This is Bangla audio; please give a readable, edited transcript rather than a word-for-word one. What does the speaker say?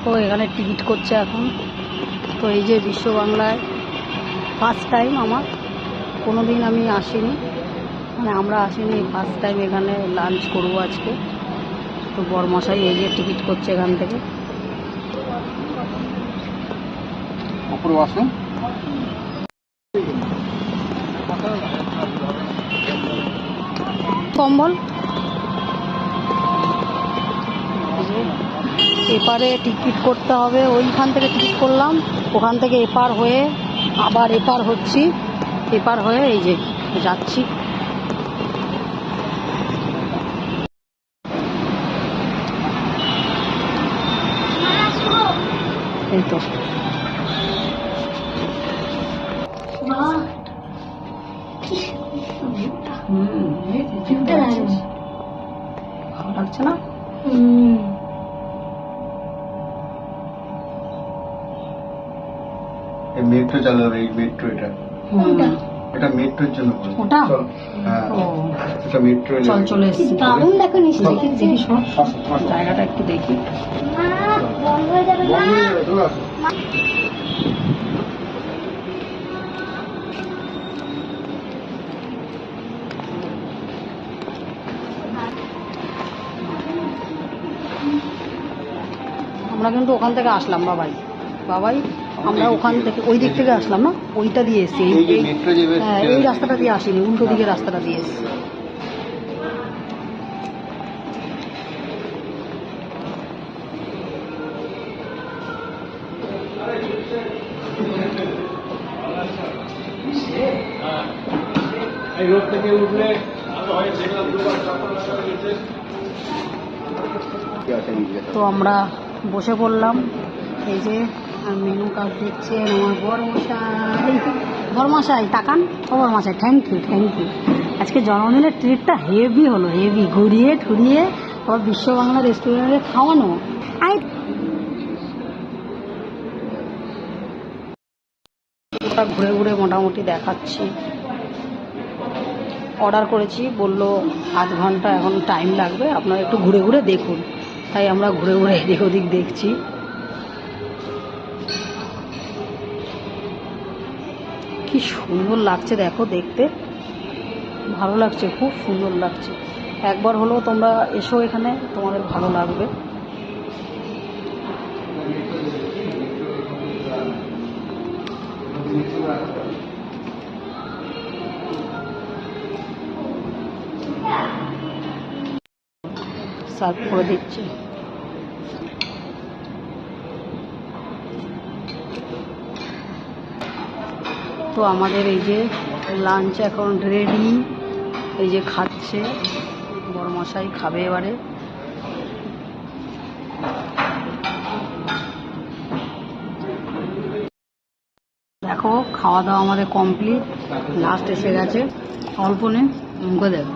দেখো এখানে টিকিট করছে এখন। তো এই যে বিশ্ব বাংলায় ফার্স্ট টাইম আমার, কোনো দিন আমি আসিনি, মানে আমরা আসিনি, ফার্স্ট টাইম এখানে লাঞ্চ করবো আজকে। তো বরমশাই এই যে টিকিট করছে এখান থেকে। কম্বল এপারে টিকিট করতে হবে, ওইখান থেকে টিকিট করলাম, ওখান থেকে এপার হয়ে আবার এপার হচ্ছি, এপার হয়ে এই যে যাচ্ছি। এই তো ভালো লাগছে না? মেট্রো চালাবে, এই মেট্রো, এটা মেট্রোর জন্য ওটা। হ্যাঁ, এটা মেট্রো। চল চলে এসেছি। দারুণ দেখো নিশ্চয়ই। দেখি শোন, জায়গাটা একটু দেখি। বন্ধ হয়ে যাবে না। আমরা কিন্তু ওখান থেকে আসলাম বাবাই, বাবাই আমরা ওখান থেকে ওই দিক থেকে আসলাম না, ওইটা দিয়ে এসছি। হ্যাঁ, এই রাস্তাটা দিয়ে আসিনি, উল্টো দিকে রাস্তাটা দিয়ে এসছি। তো আমরা বসে পড়লাম। এই যে মেনু কার্ড দেখছেন আমার বরমশাই। বরমশাই তাকান, ও বরমশাই, থ্যাংক ইউ থ্যাংক ইউ। আজকে জন্মদিনের ট্রিটটা হেভি হলো, হেভি, ঘুরিয়ে ঠুরিয়ে আবার বিশ্ব বাংলা রেস্টুরেন্টে খাওয়ানো। ওটা ঘুরে ঘুরে মোটামুটি দেখাচ্ছি। অর্ডার করেছি, বললো আধ ঘন্টা এখন টাইম লাগবে, আপনারা একটু ঘুরে ঘুরে দেখুন। তাই আমরা ঘুরে ঘুরে এদিক ওদিক দেখছি। কি সুন্দর লাগছে দেখো, দেখতে ভালো লাগছে, খুব সুন্দর লাগছে। একবার হলেও তোমরা এসো এখানে, তোমাদের ভালো লাগবে। সার্ভ করে দিচ্ছে। তো আমাদের এই যে লাঞ্চ এখন রেডি, এই যে খাচ্ছে বড়মশাই, খাবে এবারে। দেখো খাওয়া দাওয়া আমাদের কমপ্লিট, লাস্ট এসে গেছে। অল্প নে, মুখে দেখ।